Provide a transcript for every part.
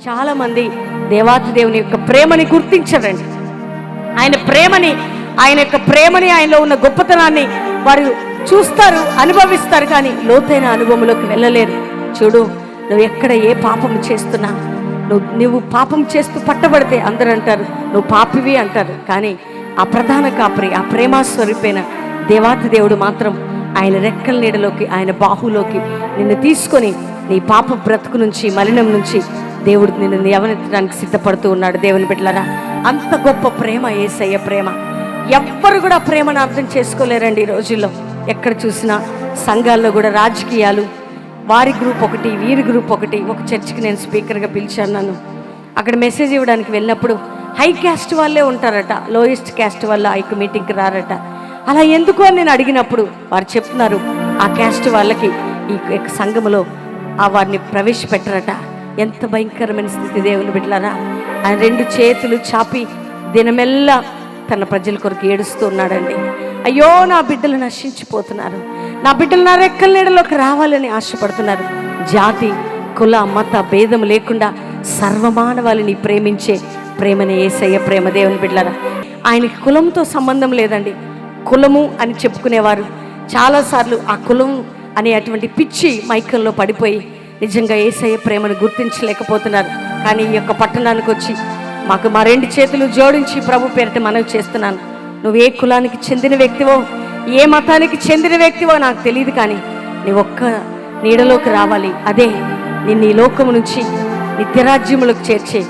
చాలామంది దేవాతి దేవుని యొక్క ప్రేమని గుర్తించరండి. ఆయన ప్రేమని, ఆయన యొక్క ప్రేమని, ఆయనలో ఉన్న గొప్పతనాన్ని వారు చూస్తారు, అనుభవిస్తారు, కానీ లోతైన అనుభవంలోకి వెళ్ళలేరు. చూడు, నువ్వు ఎక్కడ ఏ పాపం చేస్తున్నా, నువ్వు పాపం చేస్తూ పట్టబడితే అందరూ అంటారు నువ్వు పాపివి అంటారు. కానీ ఆ ప్రధాన కాపరి, ఆ ప్రేమాస్వరూపైన దేవాతి దేవుడు మాత్రం ఆయన రెక్కల నీడలోకి, ఆయన బాహులోకి నిన్ను తీసుకొని నీ పాప బ్రతుకు నుంచి, మలినం నుంచి దేవుడు నిన్ను యవనెత్తడానికి సిద్ధపడుతూ ఉన్నాడు. దేవుని బిడ్డలారా, అంత గొప్ప ప్రేమ యేసయ్య ప్రేమ. ఎవ్వరు కూడా ప్రేమను అర్థం చేసుకోలేరండి ఈ రోజుల్లో. ఎక్కడ చూసినా సంఘాల్లో కూడా రాజకీయాలు, వారి గ్రూప్ ఒకటి, వీరి గ్రూప్ ఒకటి. ఒక చర్చికి నేను స్పీకర్గా పిలిచాను. నన్ను అక్కడ మెసేజ్ ఇవ్వడానికి వెళ్ళినప్పుడు హై క్యాస్ట్ వాళ్ళే ఉంటారట, లోయెస్ట్ క్యాస్ట్ వాళ్ళు ఆ మీటింగ్కి రారట. అలా ఎందుకు అని నేను అడిగినప్పుడు వారు చెప్తున్నారు, ఆ క్యాస్ట్ వాళ్ళకి ఈ సంఘములో వారిని ప్రవేశపెట్టరట. ఎంత భయంకరమైన స్థితి దేవుని బిడ్డలారా. ఆయన 2 చేతులు చాపి దినమెల్లా తన ప్రజల కొరకు ఏడుస్తూ ఉన్నాడండి. అయ్యో, నా బిడ్డలు నశించిపోతున్నారు, నా బిడ్డలు నా రెక్కల నీడలోకి రావాలని ఆశపడుతున్నారు. జాతి, కుల, మత భేదం లేకుండా సర్వమానవాళిని ప్రేమించే ప్రేమనే యేసయ్య ప్రేమ. దేవుని బిడ్డలారా, ఆయనకి కులంతో సంబంధం లేదండి. కులము అని చెప్పుకునేవారు చాలాసార్లు ఆ కులం అనే అటువంటి పిచ్చి మైకంలో పడిపోయి నిజంగా యేసయ్య ప్రేమను గుర్తించలేకపోతున్నారు. కానీ ఈ యొక్క పట్టణానికి వచ్చి మాకు మా 2 చేతులు జోడించి ప్రభు పేరిట మనవి చేస్తున్నాను. నువ్వు ఏ కులానికి చెందిన వ్యక్తివో, ఏ మతానికి చెందిన వ్యక్తివో నాకు తెలియదు, కానీ నీ ఒక్క నీడలోకి రావాలి. అదే నిన్ను ఈ లోకము నుంచి నిత్యరాజ్యములకు చేర్చే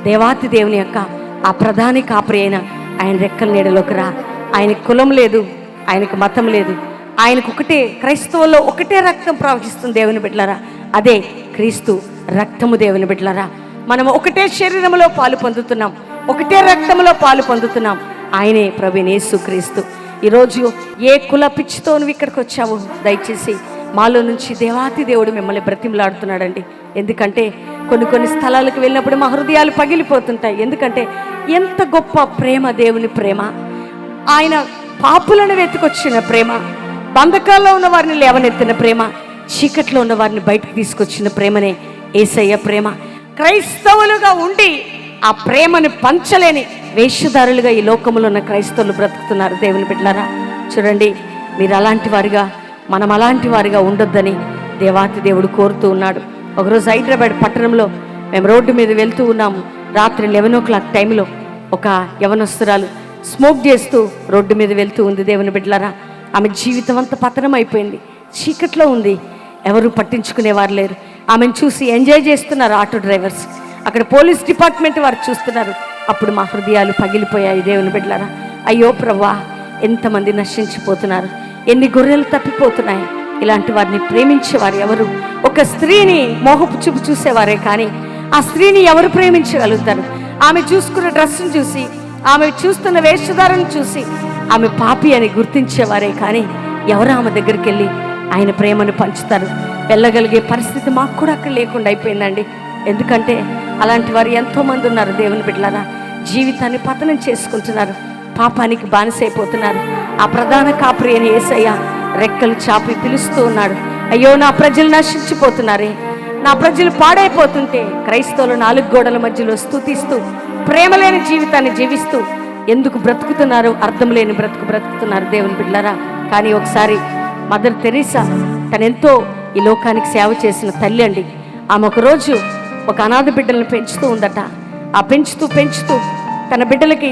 దేవాతి దేవుని యొక్క ఆ ప్రధాని కాపరి అయిన ఆయన రెక్కల నీడలోకి రా. ఆయనకు కులం లేదు, ఆయనకు మతం లేదు, ఆయనకు ఒకటే, క్రైస్తవుల్లో ఒకటే రక్తం ప్రవహిస్తుంది. దేవుని బిడ్డలారా, అదే క్రీస్తు రక్తము. దేవుని బిడ్డలారా, మనం ఒకటే శరీరంలో పాలు పొందుతున్నాం, ఒకటే రక్తంలో పాలు పొందుతున్నాం. ఆయనే ప్రభువైన యేసుక్రీస్తు. ఈరోజు ఏ కుల పిచ్చితో నువ్వు ఇక్కడికి వచ్చావు, దయచేసి మాలో నుంచి దేవాతి దేవుడు మిమ్మల్ని బ్రతిమలాడుతున్నాడండి. ఎందుకంటే కొన్ని స్థలాలకు వెళ్ళినప్పుడు మా హృదయాలు పగిలిపోతుంటాయి. ఎందుకంటే ఎంత గొప్ప ప్రేమ దేవుని ప్రేమ. ఆయన పాపులను వెతుకొచ్చిన ప్రేమ, బంధకాల్లో ఉన్న వారిని లేవనెత్తిన ప్రేమ, చీకట్లో ఉన్న వారిని బయటకు తీసుకొచ్చిన ప్రేమనే యేసయ్య ప్రేమ. క్రైస్తవులుగా ఉండి ఆ ప్రేమను పంచలేని వేషధారులుగా ఈ లోకంలో ఉన్న క్రైస్తవులు బ్రతుకుతున్నారు. దేవుని బిడ్డలారా, చూడండి, మీరు అలాంటి వారిగా, మనం అలాంటి వారిగా ఉండొద్దని దేవాతి దేవుడు కోరుతూ ఉన్నాడు. ఒకరోజు హైదరాబాద్ పట్టణంలో మేము రోడ్డు మీద వెళ్తూ ఉన్నాము. రాత్రి 11 o'clock టైంలో ఒక యవనస్తురాలు స్మోక్ చేస్తూ రోడ్డు మీద వెళ్తూ ఉంది. దేవుని బిడ్డలారా, ఆమె జీవితం అంతా పతనం అయిపోయింది, చీకట్లో ఉంది, ఎవరు పట్టించుకునేవారు లేరు. ఆమెను చూసి ఎంజాయ్ చేస్తున్నారు ఆటో డ్రైవర్స్, అక్కడ పోలీస్ డిపార్ట్మెంట్ వారు చూస్తున్నారు. అప్పుడు మా హృదయాలు పగిలిపోయాయి. దేవుని బిడ్డలారా, అయ్యో ప్రభువా, ఎంతమంది నశించిపోతున్నారు, ఎన్ని గొర్రెలు తప్పిపోతున్నాయి. ఇలాంటి వారిని ప్రేమించేవారు ఎవరు? ఒక స్త్రీని మోహపు చూపు చూసేవారే, కానీ ఆ స్త్రీని ఎవరు ప్రేమించగలుగుతారు? ఆమె చూసుకున్న డ్రెస్సును చూసి, ఆమె చూస్తున్న వేషధారను చూసి ఆమె పాపి అని గుర్తించేవారే, కానీ ఎవరు ఆమె దగ్గరికి వెళ్ళి ఆయన ప్రేమను పంచుతారు? వెళ్ళగలిగే పరిస్థితి మాకు కూడా అక్కడ లేకుండా అయిపోయిందండి. ఎందుకంటే అలాంటి వారు ఎంతోమంది ఉన్నారు. దేవుని బిడ్డలారా, జీవితాన్ని పతనం చేసుకుంటున్నారు, పాపానికి బానిసైపోతున్నారు. ఆ ప్రధాన కాపరి అని యేసయ్య రెక్కలు చాపి పిలుస్తూ ఉన్నాడు. అయ్యో, నా ప్రజలు నశించిపోతున్నారే, నా ప్రజలు పాడైపోతుంటే క్రైస్తవులు 4 గోడల మధ్యలో స్తుతిస్తూ ప్రేమలేని జీవితాన్ని జీవిస్తూ ఎందుకు బ్రతుకుతున్నారు? అర్థం లేని బ్రతుకుతున్నారు. దేవుని బిడ్డలారా, కానీ ఒకసారి మదర్ తెరీసా తనెంతో ఈ లోకానికి సేవ చేసిన తల్లి అండి. ఆమె ఒకరోజు ఒక అనాథ బిడ్డలను పెంచుతూ ఉందట. ఆ పెంచుతూ తన బిడ్డలకి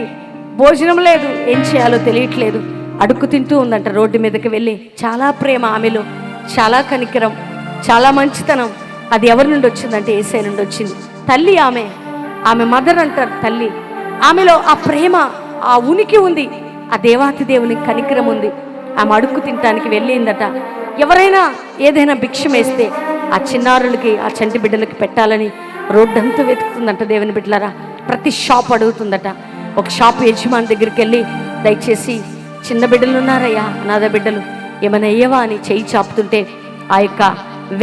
భోజనం లేదు, ఏం చేయాలో తెలియట్లేదు, అడుక్కు తింటూ ఉందంట. రోడ్డు మీదకి వెళ్ళి చాలా ప్రేమ ఆమెలో, చాలా కనికరం, చాలా మంచితనం. అది ఎవరి నుండి వచ్చిందంటే యేసయ్య నుండి వచ్చింది. తల్లి ఆమె మదర్ అంటారు తల్లి. ఆమెలో ఆ ప్రేమ, ఆ ఉనికి ఉంది, ఆ దేవాతి దేవుని కనికరం ఉంది. ఆమె అడుక్కు తినటానికి వెళ్ళిందట. ఎవరైనా ఏదైనా భిక్షం వేస్తే ఆ చిన్నారులకి, ఆ చంటి బిడ్డలకి పెట్టాలని రోడ్డంతా వెతుకుతుందంట. దేవుని బిడ్డలారా, ప్రతి షాప్ అడుగుతుందట. ఒక షాప్ యజమాని దగ్గరికి వెళ్ళి, దయచేసి చిన్న బిడ్డలు ఉన్నారయ్యా, అనాథ బిడ్డలు, ఏమైనా అయ్యవా అని చెయ్యి చాపుతుంటే ఆ యొక్క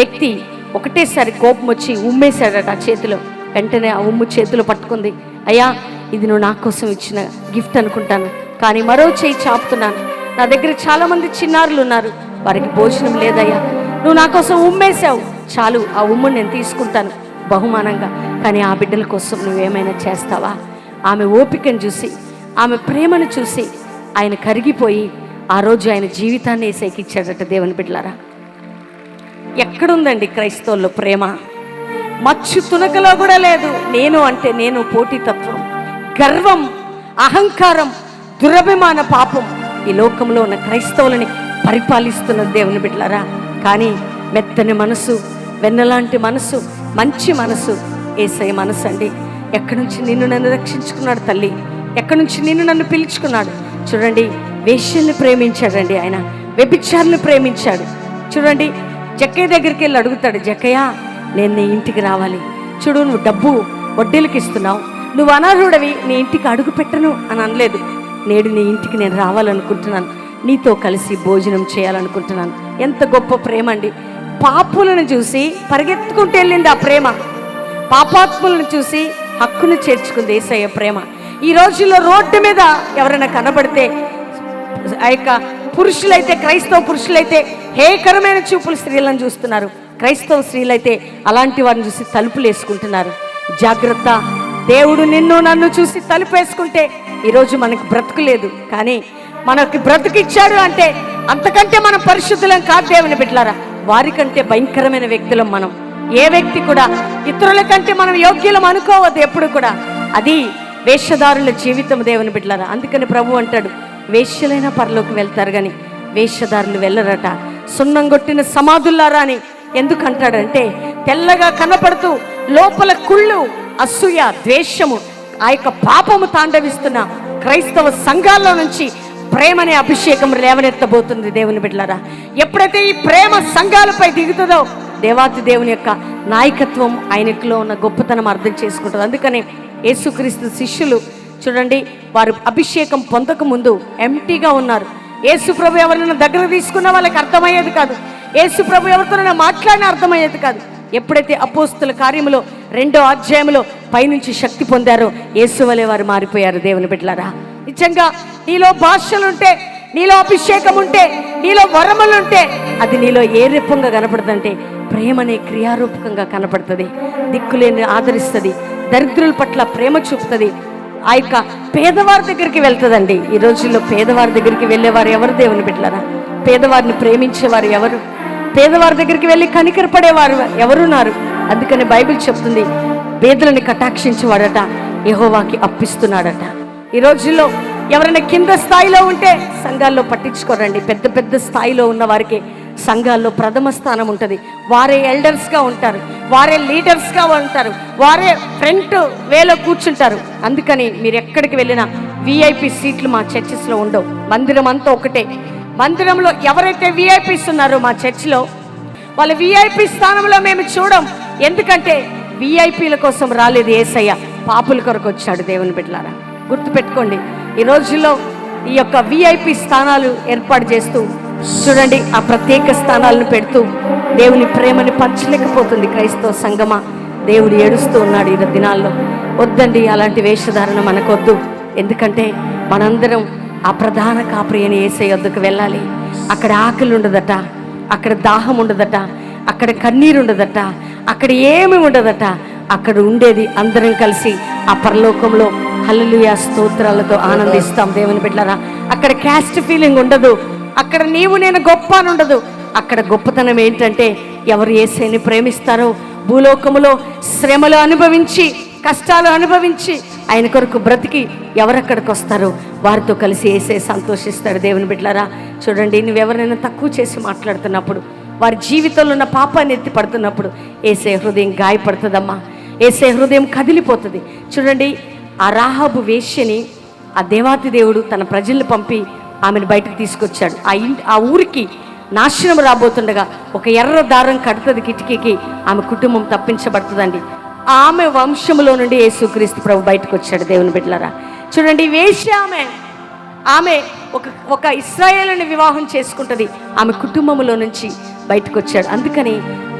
వ్యక్తి ఒకటేసారి కోపం వచ్చి ఉమ్మేశాడట చేతిలో. వెంటనే ఆ ఉమ్ము చేతిలో పట్టుకుంది. అయ్యా, ఇది నువ్వు నా కోసం ఇచ్చిన గిఫ్ట్ అనుకుంటాను, కానీ మరో చెయ్యి చాపుతున్నాను, నా దగ్గర చాలామంది చిన్నారులు ఉన్నారు, వారికి భోజనం లేదయ్యా, నువ్వు నా కోసం ఉమ్మేశావు, చాలు, ఆ ఉమ్ముని నేను తీసుకుంటాను, బహుమానంగా. కానీ ఆ బిడ్డల కోసం నువ్వేమైనా చేస్తావా? ఆమె ఓపికను చూసి, ఆమె ప్రేమను చూసి ఆయన కరిగిపోయి ఆ రోజు ఆయన జీవితాన్ని యేసయ్యకి ఇచ్చాడట. దేవుని బిడ్డలారా, ఎక్కడుందండి క్రైస్తవుల్లో ప్రేమ? మచ్చు తునకలో కూడా లేదు. నేను అంటే నేను పోటీతత్వం, గర్వం, అహంకారం, దురభిమాన పాపం ఈ లోకంలో ఉన్న క్రైస్తవులని పరిపాలిస్తున్న దేవుని బిడ్డలారా. కానీ మెత్తని మనసు, వెన్నలాంటి మనసు, మంచి మనసు యేసయ్య మనసు అండి. ఎక్కడి నుంచి నిన్ను నన్ను రక్షించుకున్నాడు తల్లి, ఎక్కడి నుంచి నిన్ను నన్ను పిలుచుకున్నాడు. చూడండి, వేశ్యల్ని ప్రేమించాడండి ఆయన, వ్యభిచారుని ప్రేమించాడు. చూడండి, జక్కయ్య దగ్గరికి వెళ్ళి అడుగుతాడు, జక్కయ్య నేను నీ ఇంటికి రావాలి. చూడు, నువ్వు డబ్బు వడ్డీలకు ఇస్తున్నావు, నువ్వు అనర్హుడవి, నీ ఇంటికి అడుగు పెట్టను అని అనలేదు. నేడు నీ ఇంటికి నేను రావాలనుకుంటున్నాను, నీతో కలిసి భోజనం చేయాలనుకుంటున్నాను. ఎంత గొప్ప ప్రేమ అండి! పాపులను చూసి పరిగెత్తుకుంటూ వెళ్ళింది ఆ ప్రేమ. పాపాత్ములను చూసి హక్కును చేర్చుకుంది యేసయ్య ప్రేమ. ఈ రోజుల్లో రోడ్డు మీద ఎవరైనా కనబడితే ఆ యొక్క పురుషులైతే, క్రైస్తవ పురుషులైతే హేకరమైన చూపులు స్త్రీలను చూస్తున్నారు. క్రైస్తవ స్త్రీలైతే అలాంటి వారిని చూసి తలుపులు వేసుకుంటున్నారు. జాగ్రత్త! దేవుడు నిన్ను నన్ను చూసి తలుపు వేసుకుంటే ఈరోజు మనకు బ్రతుకు లేదు. కానీ మనకి బ్రతుకిచ్చాడు అంటే అంతకంటే మనం పరిశుద్ధులం కాదు దేవుని బిడ్డలారా. వారికంటే భయంకరమైన వ్యక్తులం మనం. ఏ వ్యక్తి కూడా ఇతరుల కంటే మనం యోగ్యులం అనుకోవద్దు ఎప్పుడు కూడా. అది వేషధారుల జీవితం దేవుని బిడ్డలారా. అందుకని ప్రభు అంటాడు, వేశ్యలైన పరలోకి వెళ్తారు కానీ వేషధారులు వెళ్ళరట. సున్నం కొట్టిన సమాధుల్లారా అని ఎందుకు అంటాడంటే, తెల్లగా కనపడుతూ లోపల కుళ్ళు, అసూయ, ద్వేషము, ఆ యొక్క పాపము తాండవిస్తున్న క్రైస్తవ సంఘాల్లో నుంచి ప్రేమనే అభిషేకం లేవనెత్తబోతుంది దేవుని బిడ్డలారా. ఎప్పుడైతే ఈ ప్రేమ సంఘాలపై దిగుతుందో దేవాతి దేవుని యొక్క నాయకత్వం, ఆయనలో ఉన్న గొప్పతనం అర్థం చేసుకుంటుంది. అందుకనే యేసుక్రీస్తు శిష్యులు చూడండి, వారు అభిషేకం పొందక ముందు ఎంటీగా ఉన్నారు. యేసు ప్రభు ఎవరైనా దగ్గర తీసుకున్న వాళ్ళకి అర్థమయ్యేది కాదు. యేసు ప్రభు ఎవరితోనైనా మాట్లాడినా అర్థమయ్యేది కాదు. ఎప్పుడైతే అపోస్తుల కార్యములో 2వ అధ్యాయంలో పైనుంచి శక్తి పొందారో యేసు వలె వారు మారిపోయారు దేవుని బిడ్డలారా. నిజంగా నీలో భాషలుంటే, నీలో అభిషేకం ఉంటే, నీలో వరములుంటే అది నీలో ఏ రూపంగా కనపడుతుందంటే ప్రేమనే క్రియారూపకంగా కనపడుతుంది. దిక్కులేని ఆదరిస్తుంది, దరిద్రుల పట్ల ప్రేమ చూపుతుంది, ఆ యొక్క పేదవారి దగ్గరికి వెళ్తుందండి. ఈ రోజుల్లో పేదవారి దగ్గరికి వెళ్ళేవారు ఎవరు దేవుని బిడ్డలారా? పేదవారిని ప్రేమించేవారు ఎవరు? పేదవారి దగ్గరికి వెళ్ళి కనికరపడేవారు ఎవరున్నారు? అందుకని బైబిల్ చెప్తుంది, పేదలని కటాక్షించేవాడట యెహోవాకి అప్పిస్తున్నాడట. ఈ రోజుల్లో ఎవరైనా కింద స్థాయిలో ఉంటే సంఘాల్లో పట్టించుకోరండి. పెద్ద పెద్ద స్థాయిలో ఉన్న వారికి సంఘాల్లో ప్రథమ స్థానం ఉంటుంది. వారే ఎల్డర్స్గా ఉంటారు, వారే లీడర్స్గా ఉంటారు, వారే ఫ్రంట్ వేలో కూర్చుంటారు. అందుకని మీరు ఎక్కడికి వెళ్ళినా విఐపి సీట్లు మా చర్చెస్లో ఉండవు. మందిరం అంతా ఒకటే. మందిరంలో ఎవరైతే విఐపీస్ ఉన్నారో మా చర్చిలో, వాళ్ళ విఐపి స్థానంలో మేము చూడం. ఎందుకంటే విఐపీల కోసం రాలేదు యేసయ్య, పాపుల కొరకు వచ్చాడు దేవుని బిడ్డలారా. గుర్తుపెట్టుకోండి, ఈ రోజుల్లో ఈ యొక్క విఐపి స్థానాలు ఏర్పాటు చేస్తూ చూడండి, ఆ ప్రత్యేక స్థానాలను పెడుతూ దేవుని ప్రేమని పంచలేకపోతుంది క్రైస్తవ సంఘమా. దేవుడు ఏడుస్తూ ఉన్నాడు ఈ దినాల్లో. వద్దండి, అలాంటి వేషధారణ మనకొద్దు. ఎందుకంటే మనందరం ఆ ప్రధాన కాపరి అయిన యేసయ్య వద్దకు వెళ్ళాలి. అక్కడ ఆకలి ఉండదట, అక్కడ దాహం ఉండదట, అక్కడ కన్నీరు ఉండదట, అక్కడ ఏమి ఉండదట. అక్కడ ఉండేది అందరం కలిసి ఆ పరలోకంలో హల్లెలూయా స్తోత్రాలతో ఆనందిస్తాం దేవుని బిడ్డలారా. అక్కడ క్యాస్ట్ ఫీలింగ్ ఉండదు, అక్కడ నీవు నేను గొప్ప అని ఉండదు. అక్కడ గొప్పతనం ఏంటంటే ఎవరు యేసయ్యని ప్రేమిస్తారో, భూలోకములో శ్రమలు అనుభవించి, కష్టాలు అనుభవించి ఆయన కొరకు బ్రతికి ఎవరక్కడికి వస్తారో వారితో కలిసి యేసయ్య సంతోషిస్తాడు దేవుని బిడ్డలారా. చూడండి, నువ్వెవరైనా తక్కువ చేసి మాట్లాడుతున్నప్పుడు, వారి జీవితంలో ఉన్న పాపాన్ని ఎత్తి పడుతున్నప్పుడు యేసయ్య హృదయం గాయపడుతుందమ్మా. యేసయ్య హృదయం కదిలిపోతుంది. చూడండి, ఆ రాహాబు వేశ్యని ఆ దేవాతి దేవుడు తన ప్రజల్ని పంపి ఆమెను బయటకు తీసుకొచ్చాడు. ఆ ఊరికి నాశనం రాబోతుండగా ఒక ఎర్ర దారం కడుతుంది కిటికీకి, ఆమె కుటుంబం తప్పించబడుతుందండి. ఆమె వంశములో నుండి యేసుక్రీస్తు ప్రభు బయటకు వచ్చాడు దేవుని బిడ్డలారా. చూడండి, వేశ్య ఆమె ఒక ఇశ్రాయేలుని వివాహం చేసుకుంటుంది. ఆమె కుటుంబంలో నుంచి బయటకు వచ్చాడు. అందుకని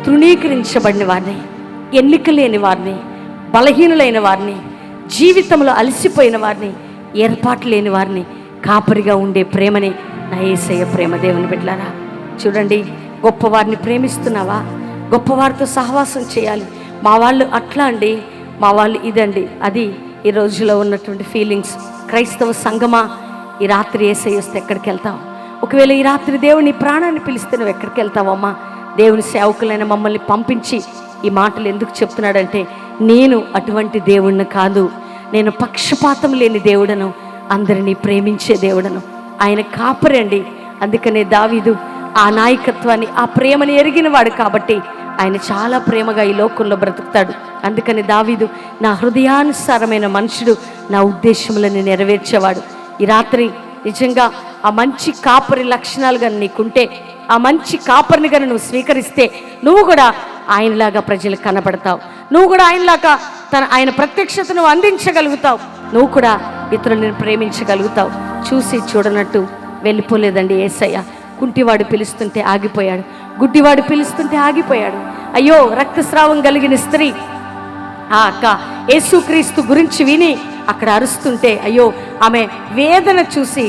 తృణీకరించబడిన వారిని, ఎన్నిక లేని వారిని, బలహీనులైన వారిని, జీవితంలో అలసిపోయిన వారిని, ఏర్పాటు లేని వారిని కాపరిగా ఉండే ప్రేమని నా యేసయ్య ప్రేమ దేవుని బిడ్డలారా. చూడండి, గొప్పవారిని ప్రేమిస్తున్నావా? గొప్పవారితో సహవాసం చేయాలి, మా వాళ్ళు అట్లా అండి, మా వాళ్ళు ఇదండి. అది ఈ రోజులో ఉన్నటువంటి ఫీలింగ్స్. క్రైస్తవ సంఘమా, ఈ రాత్రి యేసయ్య వస్తే ఎక్కడికి వెళ్తావు? ఒకవేళ ఈ రాత్రి దేవుని ప్రాణాన్ని పిలిస్తే నువ్వు ఎక్కడికి వెళ్తావమ్మా? దేవుని సేవకులైన మమ్మల్ని పంపించి ఈ మాటలు ఎందుకు చెప్తున్నాడంటే, నేను అటువంటి దేవుడిని కాదు, నేను పక్షపాతం లేని దేవుడను, అందరినీ ప్రేమించే దేవుడను. ఆయన కాపరి అండి. అందుకనే దావీదు ఆ నాయకత్వాన్ని, ఆ ప్రేమని ఎరిగిన వాడు కాబట్టి ఆయన చాలా ప్రేమగా ఈ లోకంలో బ్రతుకుతాడు. అందుకని దావీదు నా హృదయానుసారమైన మనుషుడు, నా ఉద్దేశములను నెరవేర్చేవాడు. ఈ రాత్రి నిజంగా ఆ మంచి కాపరి లక్షణాలు కానీ నీకుంటే, ఆ మంచి కాపరిని కానీ నువ్వు స్వీకరిస్తే, నువ్వు కూడా ఆయనలాగా ప్రజలకు కనబడతావు. నువ్వు కూడా ఆయనలాగా ఆయన ప్రత్యక్షతను అందించగలుగుతావు. నువ్వు కూడా ఇతరులను ప్రేమించగలుగుతావు. చూసి చూడనట్టు వెళ్ళిపోలేదండి యేసయ్య. కుంటివాడు పిలుస్తుంటే ఆగిపోయాడు, గుడ్డివాడు పిలుస్తుంటే ఆగిపోయాడు. అయ్యో, రక్తస్రావం కలిగిన స్త్రీ ఆ అక్క యేసుక్రీస్తు గురించి విని అక్కడ అరుస్తుంటే, అయ్యో ఆమె వేదన చూసి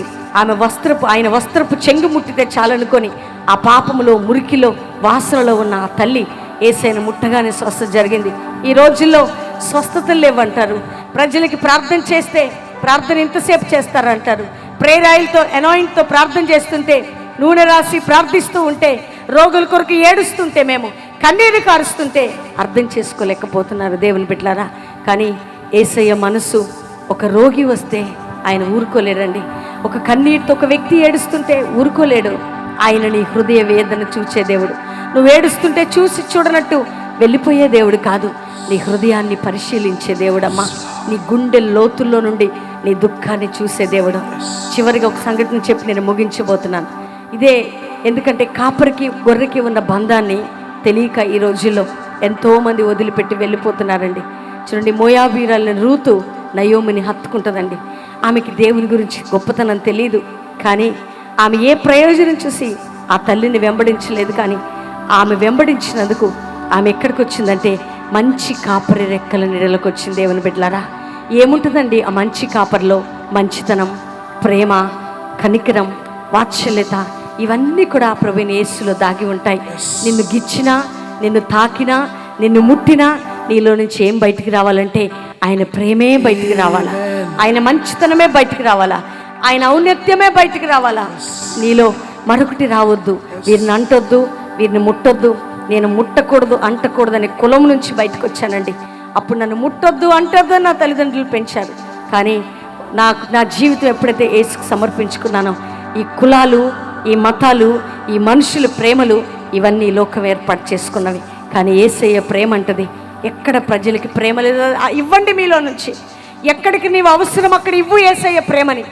ఆయన వస్త్రపు చెంగు ముట్టితే చాలనుకొని ఆ పాపములో, మురికిలో, వాసనలో ఉన్న ఆ తల్లి యేసయ్యను ముట్టగానే స్వస్థత జరిగింది. ఈ రోజుల్లో స్వస్థతలు లేవంటారు. ప్రజలకి ప్రార్థన చేస్తే ప్రార్థన ఎంతసేపు చేస్తారంటారు. ప్రేయర్ ఆయిల్తో, అనాయింట్తో ప్రార్థన చేస్తుంటే, నూనె రాసి ప్రార్థిస్తూ ఉంటే, రోగుల కొరకు ఏడుస్తుంటే, మేము కన్నీరు కారుస్తుంటే అర్థం చేసుకోలేకపోతున్నారు దేవుని బిడ్డలారా. కానీ యేసయ్య మనసు, ఒక రోగి వస్తే ఆయన ఊరుకోలేడండి. ఒక కన్నీటితో ఒక వ్యక్తి ఏడుస్తుంటే ఊరుకోలేడు. ఆయన నీ హృదయ వేదన చూచే దేవుడు. నువ్వు ఏడుస్తుంటే చూసి చూడనట్టు వెళ్ళిపోయే దేవుడు కాదు, నీ హృదయాన్ని పరిశీలించే దేవుడమ్మా. నీ గుండె లోతుల్లో నుండి నీ దుఃఖాన్ని చూసే దేవుడు. చివరిగా ఒక సంఘటన చెప్పి నేను ముగించబోతున్నాను. ఇదే, ఎందుకంటే కాపరికి గొర్రెకి ఉన్న బంధాన్ని తెలియక ఈ రోజుల్లో ఎంతోమంది వదిలిపెట్టి వెళ్ళిపోతున్నారండి. చూడండి, మోయాబీరాలని రూతు నయోమిని హత్తుకుంటుందండి. ఆమెకి దేవుని గురించి గొప్పతనం తెలియదు, కానీ ఆమె ఏ ప్రయోజనం చూసి ఆ తల్లిని వెంబడించలేదు. కానీ ఆమె వెంబడించినందుకు ఆమె ఎక్కడికి వచ్చిందంటే, మంచి కాపరి రెక్కల నీడలకు వచ్చింది. దేవుని బిడ్డలారా, ఏముంటుందండి ఆ మంచి కాపరిలో? మంచితనం, ప్రేమ, కనికరం, వాత్సల్యత, ఇవన్నీ కూడా ప్రభువైన యేసులో దాగి ఉంటాయి. నిన్ను గిచ్చినా, నిన్ను తాకినా, నిన్ను ముట్టినా నీలో నుంచి ఏం బయటికి రావాలంటే ఆయన ప్రేమే బయటికి రావాలా, ఆయన మంచితనమే బయటికి రావాలా, ఆయన ఔన్నత్యమే బయటికి రావాలా. నీలో మరొకటి రావద్దు. వీరిని అంటొద్దు, వీరిని ముట్టొద్దు, నేను ముట్టకూడదు, అంటకూడదని కులం నుంచి బయటకు వచ్చానండి. అప్పుడు నన్ను ముట్టొద్దు, అంటొద్దు నా తల్లిదండ్రులు పెంచారు. కానీ నా జీవితం ఎప్పుడైతే యేసుకు సమర్పించుకున్నానో, ఈ కులాలు, ఈ మతాలు, ఈ మనుషుల ప్రేమలు, ఇవన్నీ లోకం ఏర్పాటు చేసుకున్నవి. కానీ యేసయ్య ప్రేమ అంటది, ఎక్కడ ప్రజలకి ప్రేమ లేదో ఇవ్వండి మీలో నుంచి. ఎక్కడికి నీవు అవసరం అక్కడ ఇవ్వు యేసయ్య ప్రేమని.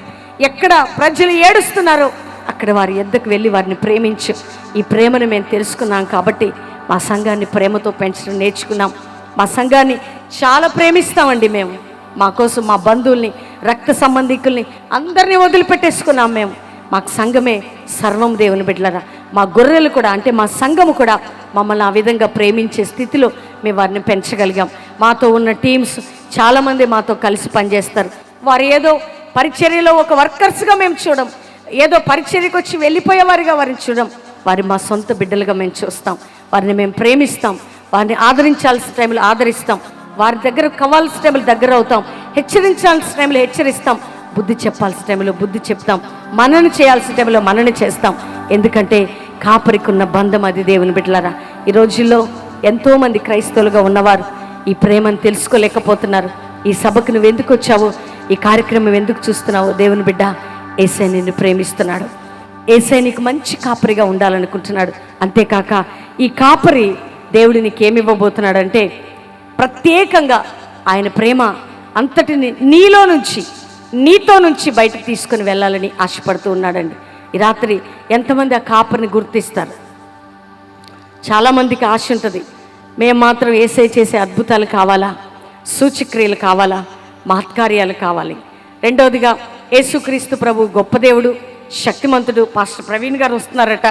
ఎక్కడ ప్రజలు ఏడుస్తున్నారో అక్కడ వారి యొద్దకు వెళ్ళి వారిని ప్రేమించు. ఈ ప్రేమను మేము తెలుసుకున్నాం కాబట్టి మా సంఘాన్ని ప్రేమతో పెంచడం నేర్చుకున్నాం. మా సంఘాన్ని చాలా ప్రేమిస్తామండి మేము. మా కోసం మా బంధువుల్ని, రక్త సంబంధికుల్ని అందరినీ వదిలిపెట్టేసుకున్నాం మేము. మాకు సంఘమే సర్వం. దేవుని బిడ్డలారా, మా గొర్రెలు కూడా, అంటే మా సంఘము కూడా మమ్మల్ని ఆ విధంగా ప్రేమించే స్థితిలో మేము వారిని పెంచగలిగాం. మాతో ఉన్న టీమ్స్ చాలామంది మాతో కలిసి పనిచేస్తారు. వారు ఏదో పరిచర్యలో ఒక వర్కర్స్గా మేము చూడం, ఏదో పరిచర్యకు వచ్చి వెళ్ళిపోయేవారిగా వారిని చూడం. వారి మా సొంత బిడ్డలుగా మేము చూస్తాం. వారిని మేము ప్రేమిస్తాం. వారిని ఆదరించాల్సిన టైంలో ఆదరిస్తాం. వారి దగ్గర కావాల్సిన టైంలో దగ్గర అవుతాం. హెచ్చరించాల్సిన టైంలో హెచ్చరిస్తాం. బుద్ధి చెప్పాల్సిన టైంలో బుద్ధి చెప్తాం. మనను చేయాల్సిన టైంలో మనని చేస్తాం. ఎందుకంటే కాపరికి ఉన్న బంధం అది. దేవుని బిడ్డలారా, ఈ రోజుల్లో ఎంతోమంది క్రైస్తవులుగా ఉన్నవారు ఈ ప్రేమను తెలుసుకోలేకపోతున్నారు. ఈ సభకు నువ్వు ఎందుకు వచ్చావు, ఈ కార్యక్రమం ఎందుకు చూస్తున్నావు? దేవుని బిడ్డ, యేసయ్య నిన్ను ప్రేమిస్తున్నాడు. యేసయ్య నీకు మంచి కాపరిగా ఉండాలనుకుంటున్నాడు. అంతేకాక ఈ కాపరి దేవుడు నీకేమి ఇవ్వబోతున్నాడంటే, ప్రత్యేకంగా ఆయన ప్రేమ అంతటిని నీలో నుంచి, నీతో నుంచి బయటకు తీసుకొని వెళ్ళాలని ఆశపడుతూ ఉన్నాడండి. ఈ రాత్రి ఎంతమంది ఆ కాపరిని గుర్తిస్తారు? చాలామందికి ఆశ ఉంటుంది, మేము మాత్రం యేసయ్య చేసే అద్భుతాలు కావాలా, సూచక్రియలు కావాలా, మహత్కార్యాలు కావాలి. రెండవదిగా, యేసుక్రీస్తు ప్రభు గొప్ప దేవుడు, శక్తిమంతుడు. పాస్టర్ ప్రవీణ్ గారు వస్తున్నారట,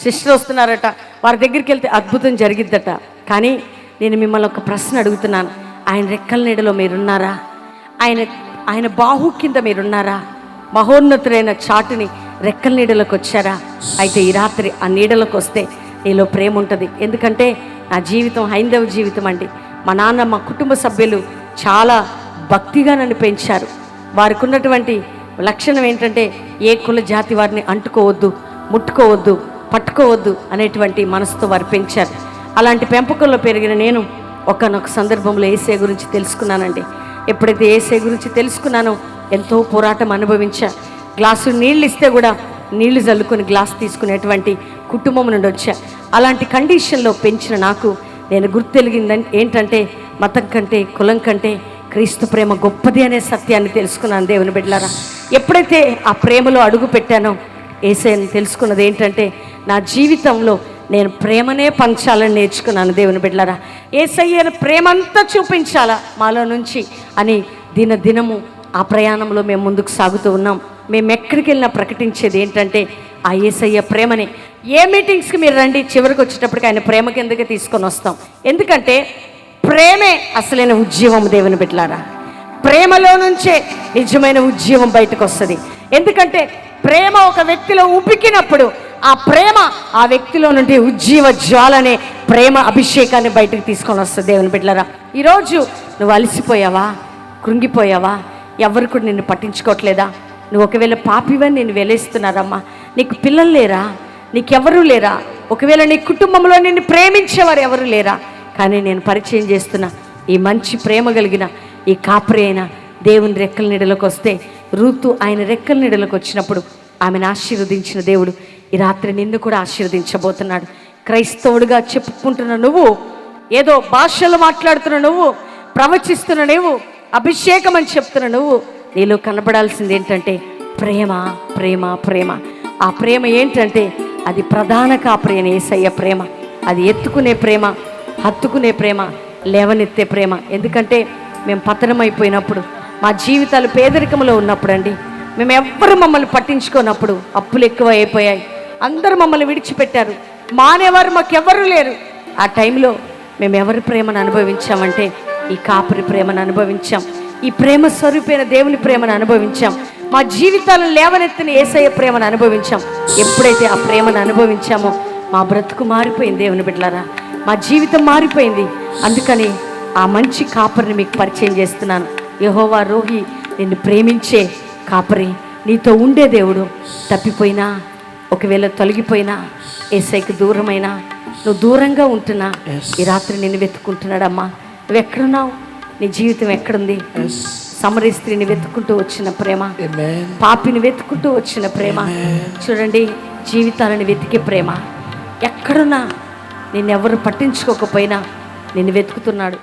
సిస్టర్ వస్తున్నారట, వారి దగ్గరికి వెళ్తే అద్భుతం జరిగిద్దట. కానీ నేను మిమ్మల్ని ఒక ప్రశ్న అడుగుతున్నాను, ఆయన రెక్కల నీడలో మీరున్నారా? ఆయన బాహు కింద మీరున్నారా? మహోన్నతులైన చాటుని రెక్కల నీడలోకి వచ్చారా? అయితే ఈ రాత్రి ఆ నీడలోకి వస్తే నీలో ప్రేమ ఉంటుంది. ఎందుకంటే నా జీవితం హైందవ జీవితం అండి. మా నాన్న, మా కుటుంబ సభ్యులు చాలా భక్తిగా నన్ను పెంచారు. వారికి ఉన్నటువంటి లక్షణం ఏంటంటే ఏ కుల జాతి వారిని అంటుకోవద్దు, ముట్టుకోవద్దు, పట్టుకోవద్దు అనేటువంటి మనసుతో వారు పెంచారు. అలాంటి పెంపకంలో పెరిగిన నేను ఒకానొక సందర్భంలో యేసయ్య గురించి తెలుసుకున్నానండి. ఎప్పుడైతే యేసయ్య గురించి తెలుసుకున్నానో ఎంతో పోరాటం అనుభవించా. గ్లాసు నీళ్ళు ఇస్తే కూడా నీళ్లు చల్లుకొని గ్లాస్ తీసుకునేటువంటి కుటుంబం నుండి వచ్చా. అలాంటి కండిషన్లో పెంచిన నాకు నేను గుర్తెలిగిందని ఏంటంటే మతం కంటే కులం కంటే క్రీస్తు ప్రేమ గొప్పది అనే సత్యాన్ని తెలుసుకున్నాను దేవుని బిడ్డలారా. ఎప్పుడైతే ఆ ప్రేమలో అడుగు పెట్టానో యేసయ్యని తెలుసుకున్నది ఏంటంటే నా జీవితంలో నేను ప్రేమనే పంచాలని నేర్చుకున్నాను దేవుని బిడ్డలారా. యేసయ్యను ప్రేమంతా చూపించాలా మాలో నుంచి అని దినదినము ఆ ప్రయాణంలో మేము ముందుకు సాగుతూ ఉన్నాం. మేము ఎక్కడికి వెళ్ళినా ప్రకటించేది ఏంటంటే ఆ యేసయ్య ప్రేమని. ఏ మీటింగ్స్కి మీరు రండి, చివరికి వచ్చేటప్పటికి ఆయన ప్రేమ కిందకి తీసుకొని వస్తాం. ఎందుకంటే ప్రేమే అసలైన ఉద్యమం దేవుని బిడ్డలారా. ప్రేమలో నుంచే నిజమైన ఉద్యమం బయటకు వస్తుంది. ఎందుకంటే ప్రేమ ఒక వ్యక్తిలో ఉబికినప్పుడు ఆ ప్రేమ ఆ వ్యక్తిలో నుండి ఉజ్జీవ జ్వాలనే ప్రేమ అభిషేకాన్ని బయటకు తీసుకొని వస్తుంది దేవుని బిడ్డలారా. ఈరోజు నువ్వు అలసిపోయావా, కృంగిపోయావా, ఎవరు కూడా నిన్ను పట్టించుకోవట్లేదా? నువ్వు ఒకవేళ పాపివని నేను వెలేస్తున్నారమ్మా. నీకు పిల్లలు లేరా? నీకెవరూ లేరా? ఒకవేళ నీ కుటుంబంలో నిన్ను ప్రేమించేవారు ఎవరు లేరా? కానీ నేను పరిచయం చేస్తున్నా ఈ మంచి ప్రేమ కలిగిన ఈ కాపరి అయిన దేవుని రెక్కల నీడలోకి వస్తే, రూతు ఆయన రెక్కల నీడలోకి వచ్చినప్పుడు ఆమెను ఆశీర్వదించిన దేవుడు ఈ రాత్రి నిన్ను కూడా ఆశీర్వదించబోతున్నాడు. క్రైస్తవుడిగా చెప్పుకుంటున్న నువ్వు, ఏదో భాషలు మాట్లాడుతున్న నువ్వు, ప్రవచిస్తున్న నువ్వు, అభిషేకం అని చెప్తున్న నువ్వు, నీలో కనబడాల్సింది ఏంటంటే ప్రేమ, ప్రేమ, ప్రేమ. ఆ ప్రేమ ఏంటంటే అది ప్రధాన కాపరి అయిన యేసయ్య ప్రేమ. అది ఎత్తుకునే ప్రేమ, హత్తుకునే ప్రేమ, లేవనెత్తే ప్రేమ. ఎందుకంటే మేము పతనమైపోయినప్పుడు, మా జీవితాలు పేదరికంలో ఉన్నప్పుడు అండి, మేము ఎవ్వరు మమ్మల్ని పట్టించుకోనప్పుడు, అప్పులు ఎక్కువ అయిపోయాయి, అందరూ మమ్మల్ని విడిచిపెట్టారు, మానేవారు మాకెవ్వరూ లేరు. ఆ టైంలో మేము ఎవరి ప్రేమను అనుభవించామంటే ఈ కాపరి ప్రేమను అనుభవించాం. ఈ ప్రేమ స్వరూపైన దేవుని ప్రేమను అనుభవించాం. మా జీవితాలను లేవనెత్తిన యేసయ్య ప్రేమను అనుభవించాం. ఎప్పుడైతే ఆ ప్రేమను అనుభవించామో మా బ్రతుకు మారిపోయింది దేవుని బిడ్డలారా. మా జీవితం మారిపోయింది. అందుకని ఆ మంచి కాపరిని మీకు పరిచయం చేస్తున్నాను. యెహోవా రోహి, నిన్ను ప్రేమించే కాపరి, నీతో ఉండే దేవుడు. తప్పిపోయినా, ఒకవేళ తొలగిపోయినా, యేసయ్యకు దూరమైనా, నువ్వు దూరంగా ఉంటున్నా, ఈ రాత్రి నిన్ను వెతుక్కుంటున్నాడమ్మా. నువ్వు ఎక్కడున్నావు? నీ జీవితం ఎక్కడుంది? సమరీ స్త్రీని వెతుక్కుంటూ వచ్చిన ప్రేమ, పాపిని వెతుక్కుంటూ వచ్చిన ప్రేమ. చూడండి, జీవితాలను వెతికే ప్రేమ. ఎక్కడున్నా, నిన్నెవరు పట్టించుకోకపోయినా నిన్ను వెతుకుతున్నాడు.